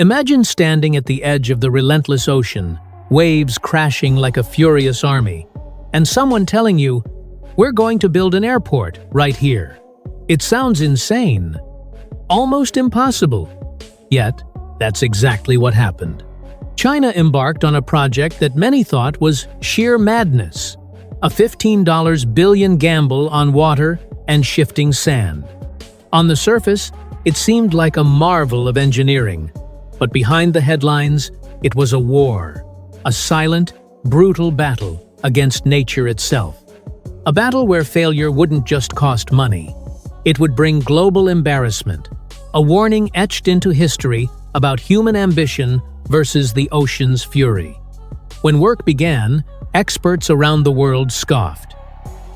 Imagine standing at the edge of the relentless ocean, waves crashing like a furious army, and someone telling you, "We're going to build an airport right here." It sounds insane, almost impossible. Yet, that's exactly what happened. China embarked on a project that many thought was sheer madness, a $15 billion gamble on water and shifting sand. On the surface, it seemed like a marvel of engineering, but behind the headlines, it was a war, a silent, brutal battle against nature itself. A battle where failure wouldn't just cost money, it would bring global embarrassment, a warning etched into history about human ambition versus the ocean's fury. When work began, experts around the world scoffed.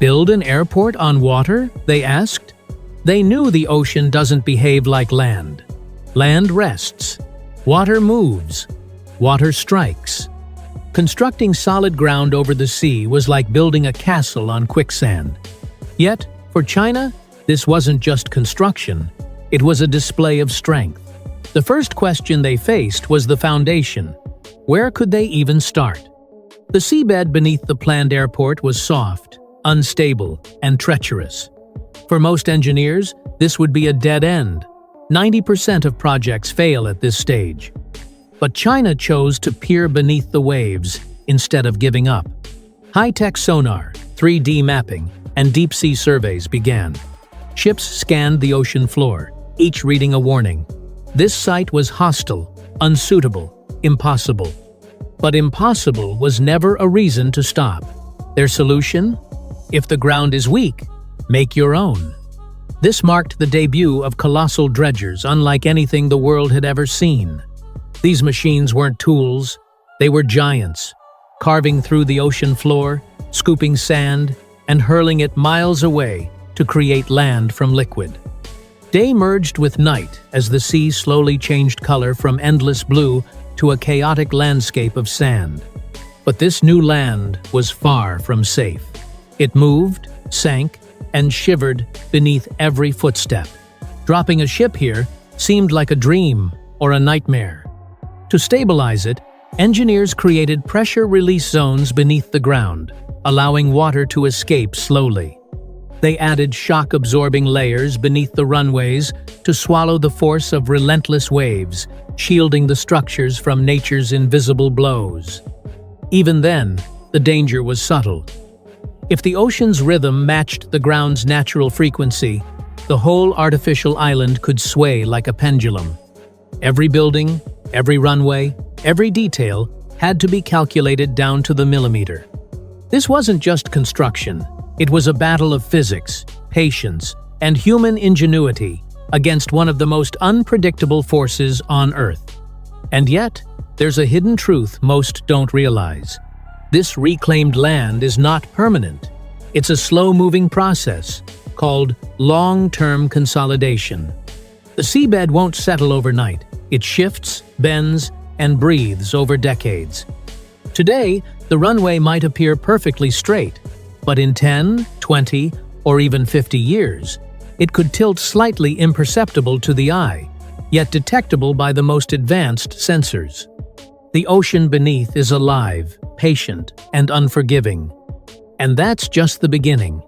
"Build an airport on water?" they asked. They knew the ocean doesn't behave like land. Land rests. Water moves. Water strikes. Constructing solid ground over the sea was like building a castle on quicksand. Yet, for China, this wasn't just construction. It was a display of strength. The first question they faced was the foundation. Where could they even start? The seabed beneath the planned airport was soft, unstable, and treacherous. For most engineers, this would be a dead end. 90% of projects fail at this stage. But China chose to peer beneath the waves instead of giving up. High-tech sonar, 3D mapping, and deep-sea surveys began. Ships scanned the ocean floor, each reading a warning. This site was hostile, unsuitable, impossible. But impossible was never a reason to stop. Their solution? If the ground is weak, make your own. This marked the debut of colossal dredgers unlike anything the world had ever seen. These machines weren't tools, they were giants, carving through the ocean floor, scooping sand, and hurling it miles away to create land from liquid. Day merged with night as the sea slowly changed color from endless blue to a chaotic landscape of sand. But this new land was far from safe. It moved, sank, and shivered beneath every footstep. Dropping a ship here seemed like a dream or a nightmare. To stabilize it, engineers created pressure release zones beneath the ground, allowing water to escape slowly. They added shock-absorbing layers beneath the runways to swallow the force of relentless waves, shielding the structures from nature's invisible blows. Even then, the danger was subtle. If the ocean's rhythm matched the ground's natural frequency, the whole artificial island could sway like a pendulum. Every building, every runway, every detail had to be calculated down to the millimeter. This wasn't just construction. It was a battle of physics, patience, and human ingenuity against one of the most unpredictable forces on Earth. And yet, there's a hidden truth most don't realize. This reclaimed land is not permanent. It's a slow-moving process called long-term consolidation. The seabed won't settle overnight. It shifts, bends, and breathes over decades. Today, the runway might appear perfectly straight, but in 10, 20, or even 50 years, it could tilt slightly imperceptible to the eye, yet detectable by the most advanced sensors. The ocean beneath is alive, patient, and unforgiving. And that's just the beginning.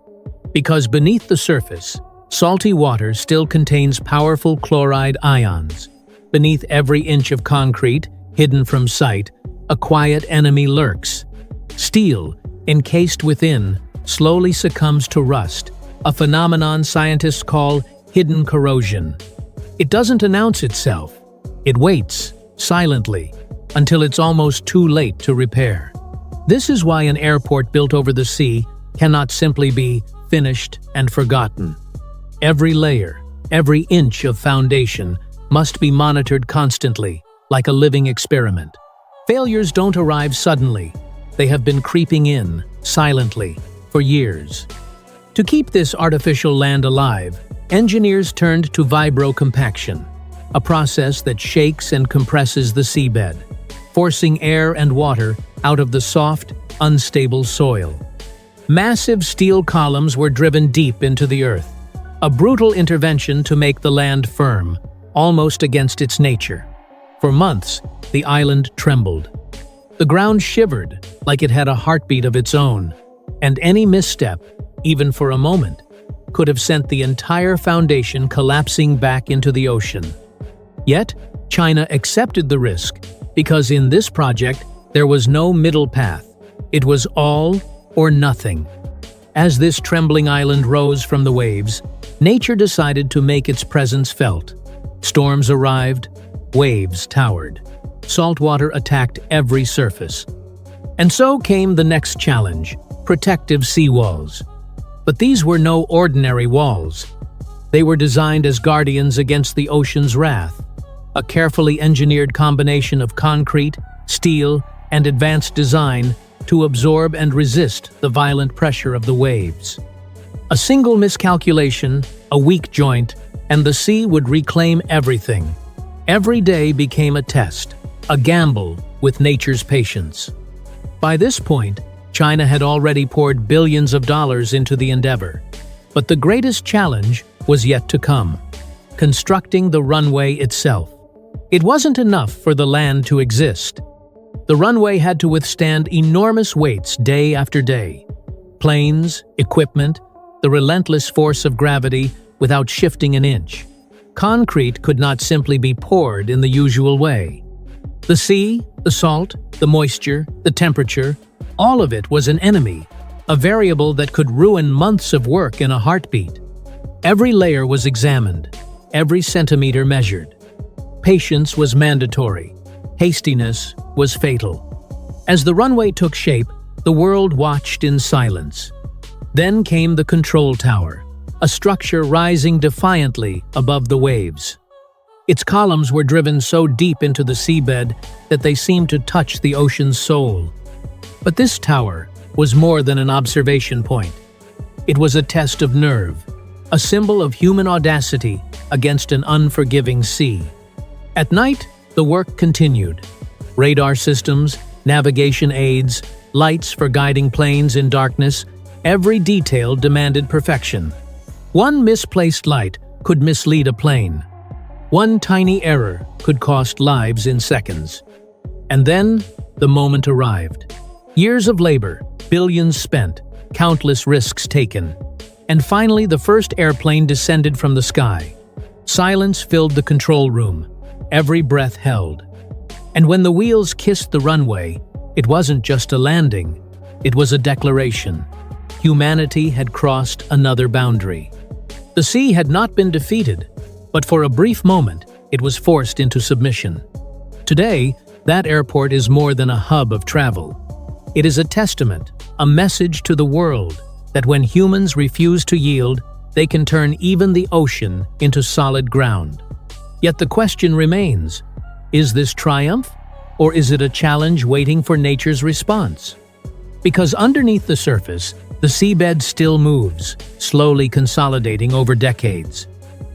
Because beneath the surface, salty water still contains powerful chloride ions. Beneath every inch of concrete, hidden from sight, a quiet enemy lurks. Steel, encased within, slowly succumbs to rust, a phenomenon scientists call hidden corrosion. It doesn't announce itself. It waits, silently, until it's almost too late to repair. This is why an airport built over the sea cannot simply be finished and forgotten. Every layer, every inch of foundation must be monitored constantly, like a living experiment. Failures don't arrive suddenly. They have been creeping in, silently, for years. To keep this artificial land alive, engineers turned to vibrocompaction, a process that shakes and compresses the seabed, forcing air and water out of the soft, unstable soil. Massive steel columns were driven deep into the earth, a brutal intervention to make the land firm, almost against its nature. For months, the island trembled. The ground shivered like it had a heartbeat of its own, and any misstep, even for a moment, could have sent the entire foundation collapsing back into the ocean. Yet, China accepted the risk because in this project there was no middle path. It was all or nothing. As this trembling island rose from the waves, nature decided to make its presence felt. Storms arrived, waves towered. Saltwater attacked every surface. And so came the next challenge: protective seawalls. But these were no ordinary walls. They were designed as guardians against the ocean's wrath, a carefully engineered combination of concrete, steel, and advanced design to absorb and resist the violent pressure of the waves. A single miscalculation, a weak joint, and the sea would reclaim everything. Every day became a test, a gamble with nature's patience. By this point, China had already poured billions of dollars into the endeavor. But the greatest challenge was yet to come: constructing the runway itself. It wasn't enough for the land to exist. The runway had to withstand enormous weights day after day. Planes, equipment, the relentless force of gravity without shifting an inch. Concrete could not simply be poured in the usual way. The sea, the salt, the moisture, the temperature, all of it was an enemy, a variable that could ruin months of work in a heartbeat. Every layer was examined, every centimeter measured. Patience was mandatory. Hastiness was fatal. As the runway took shape, the world watched in silence. Then came the control tower, a structure rising defiantly above the waves. Its columns were driven so deep into the seabed that they seemed to touch the ocean's soul. But this tower was more than an observation point. It was a test of nerve, a symbol of human audacity against an unforgiving sea. At night, the work continued. Radar systems, navigation aids, lights for guiding planes in darkness, every detail demanded perfection. One misplaced light could mislead a plane. One tiny error could cost lives in seconds. And then, the moment arrived. Years of labor, billions spent, countless risks taken. And finally, the first airplane descended from the sky. Silence filled the control room, every breath held. And when the wheels kissed the runway, it wasn't just a landing, it was a declaration. Humanity had crossed another boundary. The sea had not been defeated, but for a brief moment, it was forced into submission. Today, that airport is more than a hub of travel. It is a testament, a message to the world, that when humans refuse to yield, they can turn even the ocean into solid ground. Yet the question remains: is this triumph, or is it a challenge waiting for nature's response? Because underneath the surface, the seabed still moves, slowly consolidating over decades.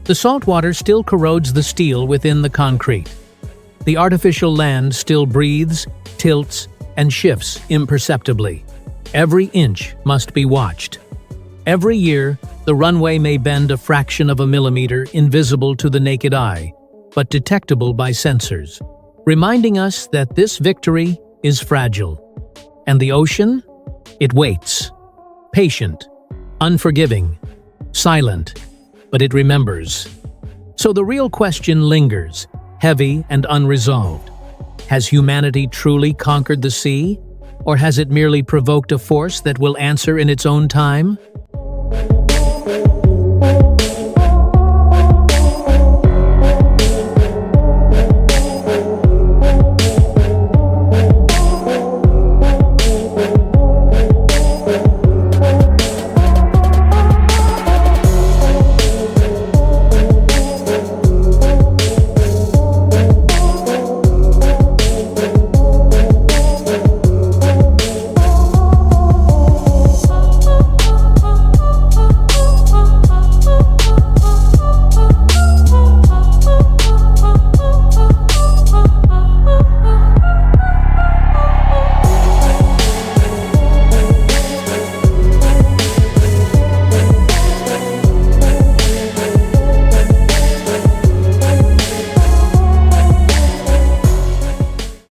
The saltwater still corrodes the steel within the concrete. The artificial land still breathes, tilts, and shifts imperceptibly. Every inch must be watched. Every year, the runway may bend a fraction of a millimeter, invisible to the naked eye, but detectable by sensors, reminding us that this victory is fragile. And the ocean? It waits. Patient, unforgiving, silent, but it remembers. So the real question lingers, heavy and unresolved. Has humanity truly conquered the sea, or has it merely provoked a force that will answer in its own time?